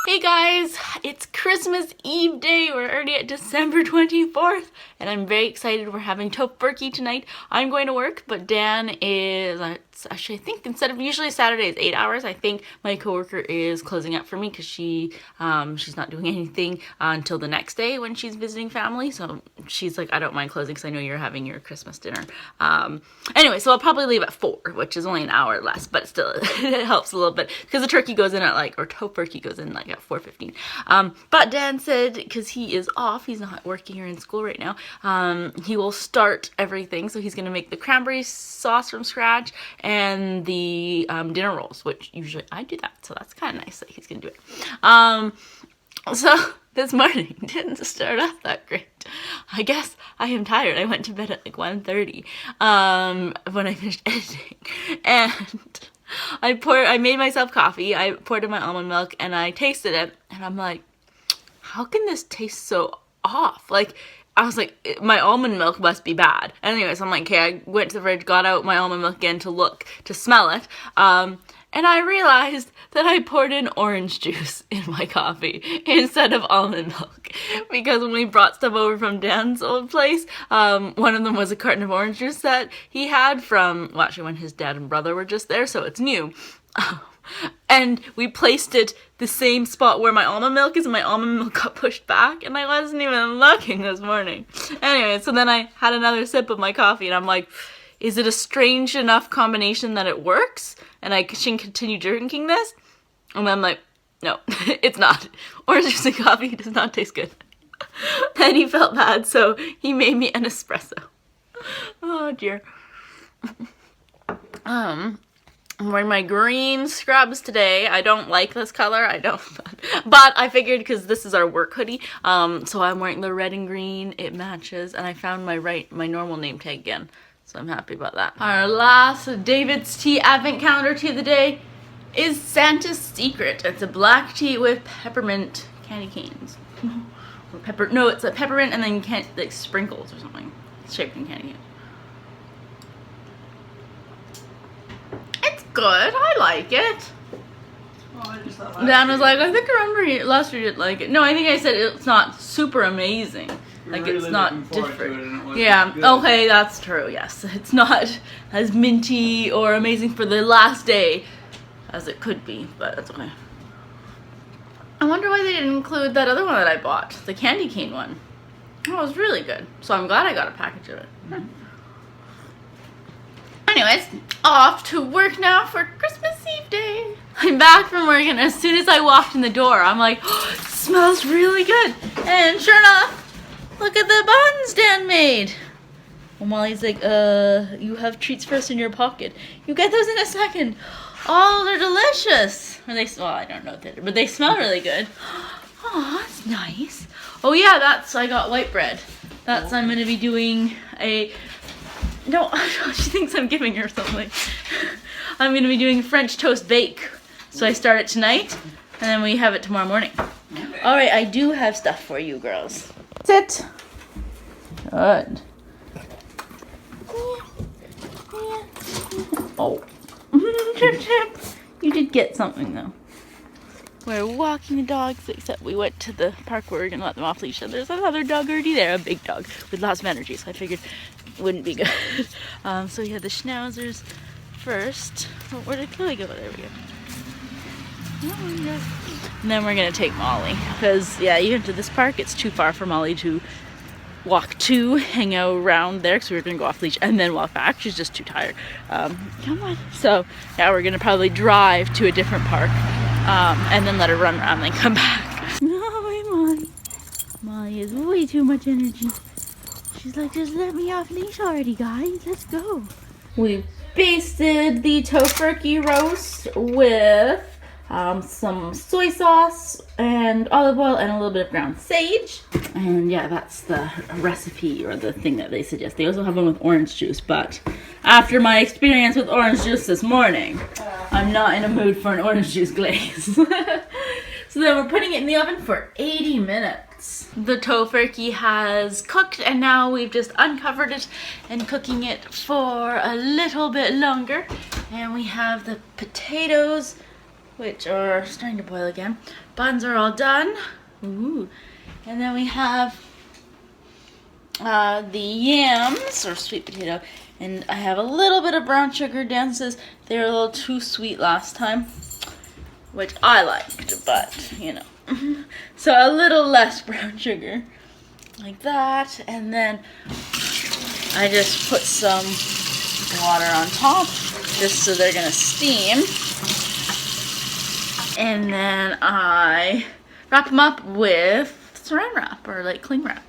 Hey guys, it's Christmas Eve day. We're already at December 24th and I'm very excited. We're having Tofurky tonight. I'm going to work, but Dan is, actually I think instead of usually Saturday is 8 hours, I think my coworker is closing up for me because she's not doing anything until the next day when she's visiting family. So she's like, I don't mind closing because I know you're having your Christmas dinner. Anyway, so I'll probably leave at 4, which is only an hour less, but still it helps a little bit because the turkey goes in at Tofurky goes in like at 4:15. But Dan said, because he is off, he's not working or in school right now, he will start everything. So he's going to make the cranberry sauce from scratch and the dinner rolls, which usually I do that. So that's kind of nice that he's going to do it. So this morning didn't start off that great. I guess I am tired. I went to bed at like 1:30 when I finished editing. And I made myself coffee, I poured in my almond milk, and I tasted it, and I'm like, how can this taste so off? Like, I was like, my almond milk must be bad. Anyways, I'm like, okay, I went to the fridge, got out my almond milk again to smell it, and I realized that I poured in orange juice in my coffee instead of almond milk. Because when we brought stuff over from Dan's old place, one of them was a carton of orange juice that he had from, well, actually when his dad and brother were just there, so it's new. And we placed it the same spot where my almond milk is, and my almond milk got pushed back, and I wasn't even looking this morning. Anyway, so then I had another sip of my coffee, and I'm like, is it a strange enough combination that it works and I can continue drinking this? And I'm like, no, it's not. Orange juice and coffee does not taste good. Then he felt bad, so he made me an espresso. Oh dear. I'm wearing my green scrubs today. I don't like this color, but I figured because this is our work hoodie, so I'm wearing the red and green, it matches, and I found my normal name tag again. So I'm happy about that. Our last David's Tea Advent Calendar tea of the day is Santa's Secret. It's a black tea with peppermint candy canes. No, it's a peppermint and then like sprinkles or something. It's shaped in candy canes. It's good. I like it. Dan was like, I think I remember last year you didn't like it. No, I think I said it's not super amazing. Like, it's not different. Yeah, okay, that's true, yes. It's not as minty or amazing for the last day as it could be, but that's okay. I wonder why they didn't include that other one that I bought, the candy cane one. Oh, it was really good. So I'm glad I got a package of it. Anyways, off to work now for Christmas Eve day. I'm back from work, and as soon as I walked in the door, I'm like, oh, it smells really good. And sure enough, look at the buns Dan made. And Molly's like, you have treats first in your pocket. You get those in a second. Oh, they're delicious. Or well, I don't know what they do, but they smell really good. Oh, that's nice. Oh yeah, I got white bread. I'm going to be doing no, she thinks I'm giving her something. I'm going to be doing French toast bake. So I start it tonight, and then we have it tomorrow morning. All right, I do have stuff for you girls. Sit. Good. Oh. You did get something though. We're walking the dogs, except we went to the park where we're gonna let them off leash, and there's another dog already there, a big dog with lots of energy, so I figured it wouldn't be good. So we had the schnauzers first. Oh, where did Chloe go? There we go. And then we're gonna take Molly, because yeah, even to this park it's too far for Molly to walk to, hang out around there, because we were gonna go off leash and then walk back. She's just too tired. Come on. So yeah, we're gonna probably drive to a different park, and then let her run around and then come back. No, Molly. Molly has way too much energy. She's like, just let me off leash already, guys. Let's go. We basted the Tofurky roast with some soy sauce and olive oil and a little bit of ground sage. And yeah, that's the recipe or the thing that they suggest. They also have one with orange juice, but after my experience with orange juice this morning, I'm not in a mood for an orange juice glaze. So then we're putting it in the oven for 80 minutes. The Tofurky has cooked, and now we've just uncovered it and cooking it for a little bit longer. And we have the potatoes which are starting to boil again. Buns are all done. Ooh. And then we have the yams, or sweet potato, and I have a little bit of brown sugar. Dan says they were a little too sweet last time, which I liked, but you know. So a little less brown sugar, like that, and then I just put some water on top, just so they're gonna steam. And then I wrap them up with saran wrap, or like cling wrap.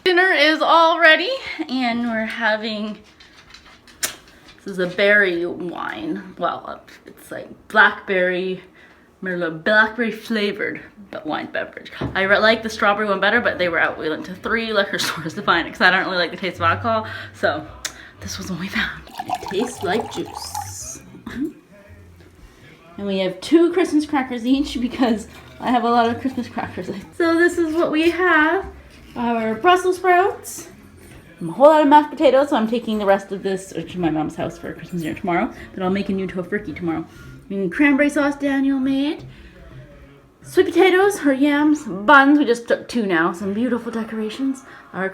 Dinner is all ready, and we're having, this is a berry wine. Well, it's like blackberry flavored wine beverage. I like the strawberry one better, but they were out. We went to 3 liquor stores to find it, because I don't really like the taste of alcohol. So this was what we found. It tastes like juice. And we have 2 Christmas crackers each, because I have a lot of Christmas crackers. So this is what we have. Our Brussels sprouts, a whole lot of mashed potatoes, so I'm taking the rest of this to my mom's house for Christmas dinner tomorrow. But I'll make a new tofurky tomorrow. And cranberry sauce Daniel made. Sweet potatoes, or yams, buns, we just took 2 now. Some beautiful decorations. Our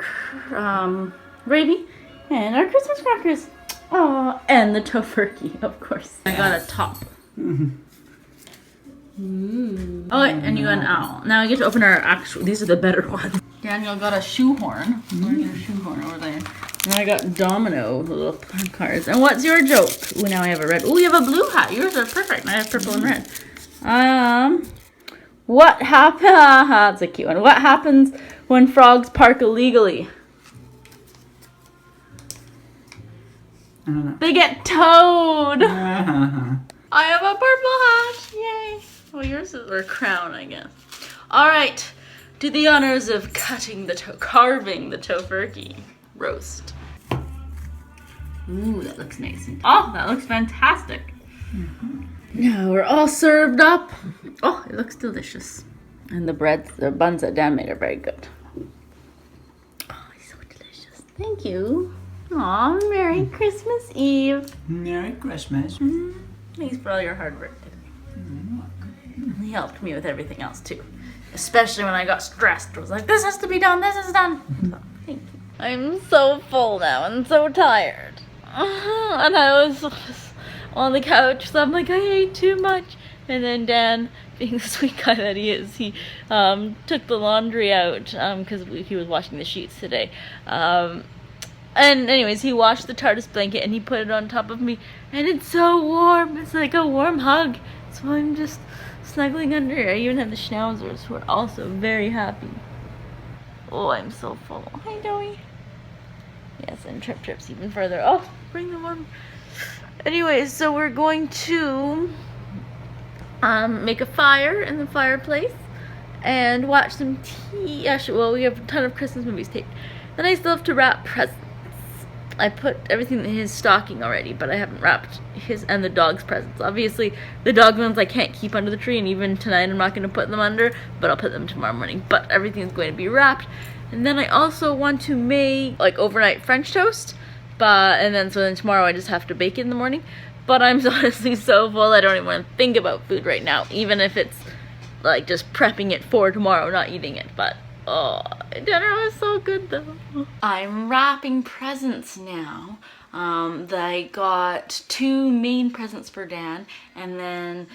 gravy, and our Christmas crackers. Oh, and the tofurky, of course. I got a top. Ooh. Oh, and you got an owl. Now I get to open our actual, these are the better ones. Daniel got a shoehorn. Where's your shoehorn over there? And I got domino little cards. And what's your joke? Ooh, now I have a red. Ooh, you have a blue hat. Yours are perfect. I have purple and red. What happens? That's a cute one. What happens when frogs park illegally? I don't know. They get towed. I have a purple hat. Yay. Well, yours is a crown, I guess. All right. Do the honors of carving the tofurky roast. Ooh, that looks nice. Oh, that looks fantastic. Now we're all served up. Oh, it looks delicious. And the buns that Dan made are very good. Oh, it's so delicious. Thank you. Aw, Merry Christmas Eve. Merry Christmas. Thanks for all your hard work today. He helped me with everything else too. Especially when I got stressed. I was like, this has to be done, this is done. So, thank you. I'm so full now and so tired. And I was on the couch, so I'm like, I ate too much. And then Dan, being the sweet guy that he is, he took the laundry out because he was washing the sheets today. And anyways, he washed the TARDIS blanket and he put it on top of me. And it's so warm. It's like a warm hug. So I'm just snuggling under. I even have the schnauzers who are also very happy. Oh, I'm so full. Hi, Joey. Yes, and Trip's even further. Oh, bring them on. Anyways, so we're going to make a fire in the fireplace and watch some TV. Actually, well, we have a ton of Christmas movies taped. Then I still have to wrap presents. I put everything in his stocking already, but I haven't wrapped his and the dog's presents. Obviously, the dog ones I can't keep under the tree, and even tonight I'm not going to put them under, but I'll put them tomorrow morning. But everything's going to be wrapped. And then I also want to make like overnight French toast, and then tomorrow I just have to bake it in the morning. But I'm honestly so full I don't even want to think about food right now, even if it's like just prepping it for tomorrow, not eating it. But oh, dinner was so good though. I'm wrapping presents now. I got 2 main presents for Dan, and then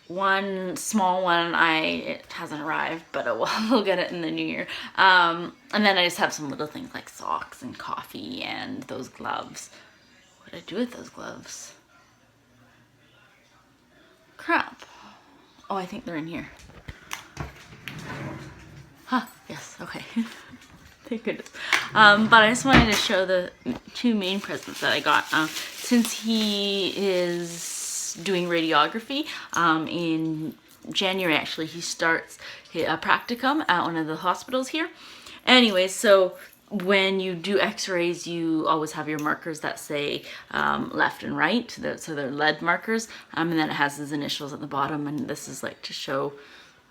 one small one. It hasn't arrived, but we'll get it in the new year. And then I just have some little things like socks and coffee and those gloves. What did I do with those gloves? Crap. Oh, I think they're in here. Huh, yes, okay. Thank goodness. But I just wanted to show the 2 main presents that I got. Since he is doing radiography, in January actually, he starts a practicum at one of the hospitals here. Anyways, so when you do x-rays, you always have your markers that say left and right, so they're lead markers, and then it has his initials at the bottom, and this is like to show,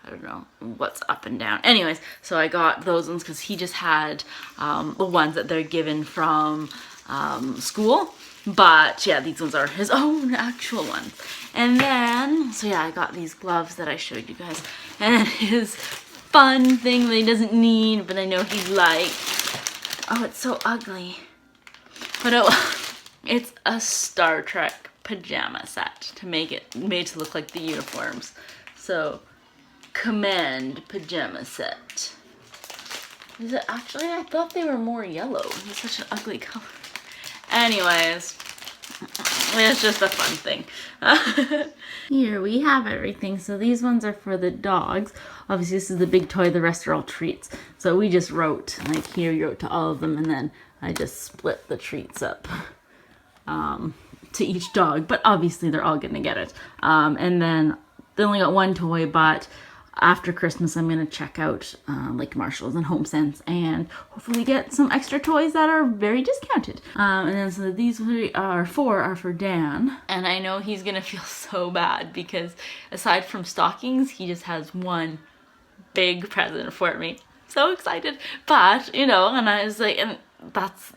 I don't know, what's up and down. Anyways, so I got those ones because he just had the ones that they're given from school. But yeah, these ones are his own actual ones. And then So yeah, I got these gloves that I showed you guys, and his fun thing that he doesn't need, but I know he'd like. Oh, it's so ugly. But oh, it's a Star Trek pajama set to make it made to look like the uniforms. So, command pajama set. Is it actually? I thought they were more yellow. It's such an ugly color. Anyways, it's just a fun thing. Here we have everything. So these ones are for the dogs. Obviously this is the big toy, the rest are all treats. So we just wrote, like here you wrote to all of them, and then I just split the treats up to each dog. But obviously they're all gonna get it. And then they only got one toy, but after Christmas I'm gonna check out like Marshalls and HomeSense and hopefully get some extra toys that are very discounted. And then so these four are for Dan, and I know he's gonna feel so bad because aside from stockings he just has one big present for me. So excited, but you know, and I was like, and that's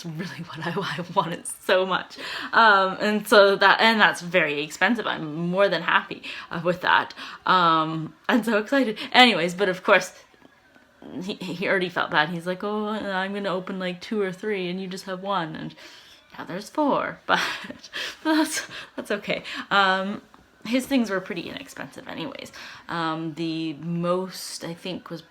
really what I wanted so much. And so that's very expensive. I'm more than happy with that. I'm so excited. Anyways, but of course, he already felt bad. He's like, oh, I'm going to open like 2 or 3 and you just have 1. And now there's 4, but that's okay. His things were pretty inexpensive anyways. The most I think was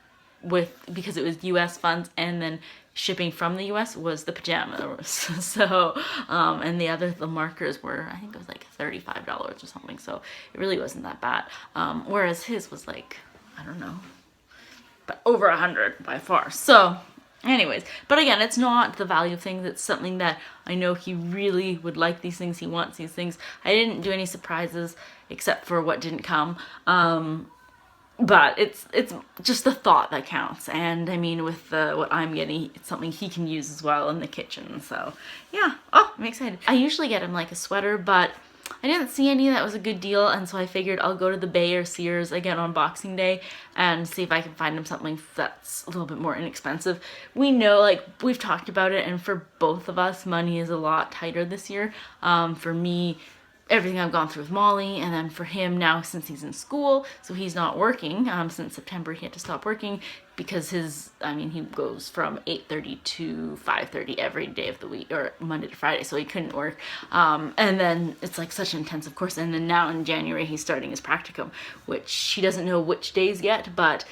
because it was US funds and then shipping from the US was the pajamas. So and the markers were, I think it was like $35 or something, so it really wasn't that bad. Whereas his was like, I don't know, but over 100 by far. So anyways, but again, it's not the value of things, it's something that I know he really would like. These things, he wants these things. I didn't do any surprises except for what didn't come. But it's just the thought that counts. And I mean, with what I'm getting, it's something he can use as well in the kitchen. So yeah, oh, I'm excited. I usually get him like a sweater, but I didn't see any that was a good deal, and so I figured I'll go to the Bay or Sears again on Boxing Day and see if I can find him something that's a little bit more inexpensive. We know, like, we've talked about it, and for both of us, money is a lot tighter this year. For me, everything I've gone through with Molly, and then for him now, since he's in school, so he's not working. Since September he had to stop working because he goes from 8:30 to 5:30 every day of the week, or Monday to Friday, so he couldn't work. And then it's like such an intensive course, and then now in January he's starting his practicum, which he doesn't know which days yet, but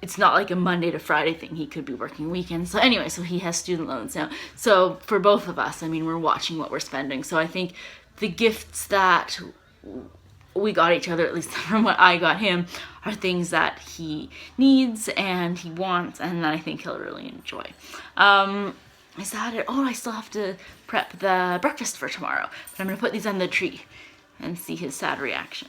it's not like a Monday to Friday thing. He could be working weekends. So anyway, so he has student loans now. So for both of us, I mean, we're watching what we're spending. So I think the gifts that we got each other, at least from what I got him, are things that he needs and he wants, and that I think he'll really enjoy. Is that it? Oh, I still have to prep the breakfast for tomorrow, but I'm gonna put these on the tree and see his sad reaction.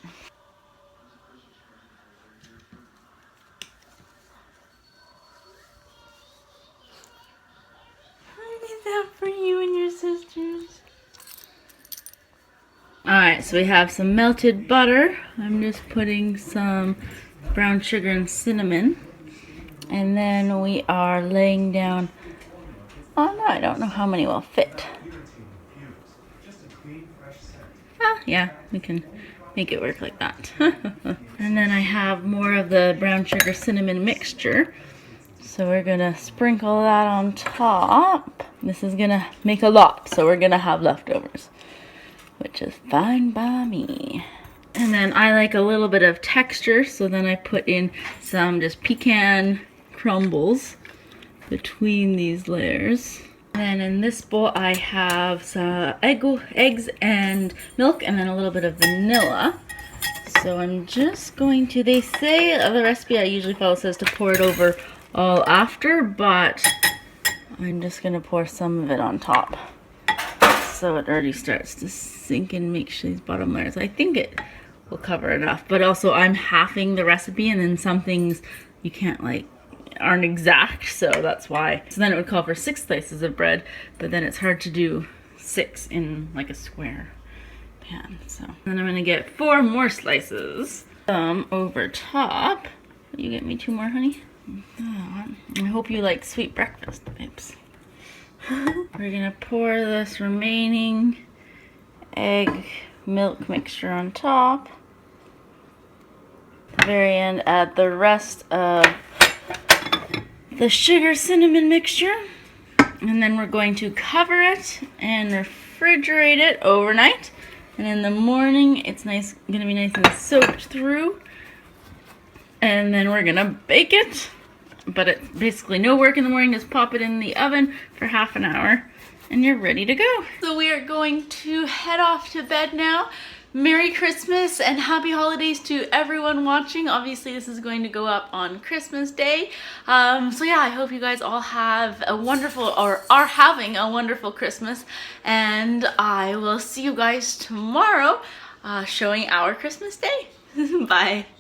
Is that for you and your sisters? Alright, so we have some melted butter. I'm just putting some brown sugar and cinnamon. And then we are laying down, oh no, I don't know how many will fit. Yeah, we can make it work like that. And then I have more of the brown sugar cinnamon mixture. So we're gonna sprinkle that on top. This is gonna make a lot, so we're gonna have leftovers, which is fine by me. And then I like a little bit of texture, so then I put in some just pecan crumbles between these layers. And in this bowl I have some eggs and milk, and then a little bit of vanilla. So I'm just going to, they say the recipe I usually follow says to pour it over all after, but I'm just gonna pour some of it on top. So it already starts to sink and make sure these bottom layers. I think it will cover enough, but also I'm halving the recipe, and then some things you can't aren't exact, so that's why. So then it would call for 6 slices of bread, but then it's hard to do 6 in like a square pan. So then I'm gonna get 4 more slices over top. Will you get me 2 more, honey? I hope you like sweet breakfast, babes. We're gonna pour this remaining egg milk mixture on top. very end, add the rest of the sugar cinnamon mixture. And then we're going to cover it and refrigerate it overnight. And in the morning, it's gonna be nice and soaked through. And then we're gonna bake it. But it's basically no work in the morning, just pop it in the oven for half an hour and you're ready to go. So we are going to head off to bed now. Merry Christmas and happy holidays to everyone watching. Obviously this is going to go up on Christmas Day. So yeah, I hope you guys all have a wonderful, or are having a wonderful Christmas. And I will see you guys tomorrow showing our Christmas Day. Bye.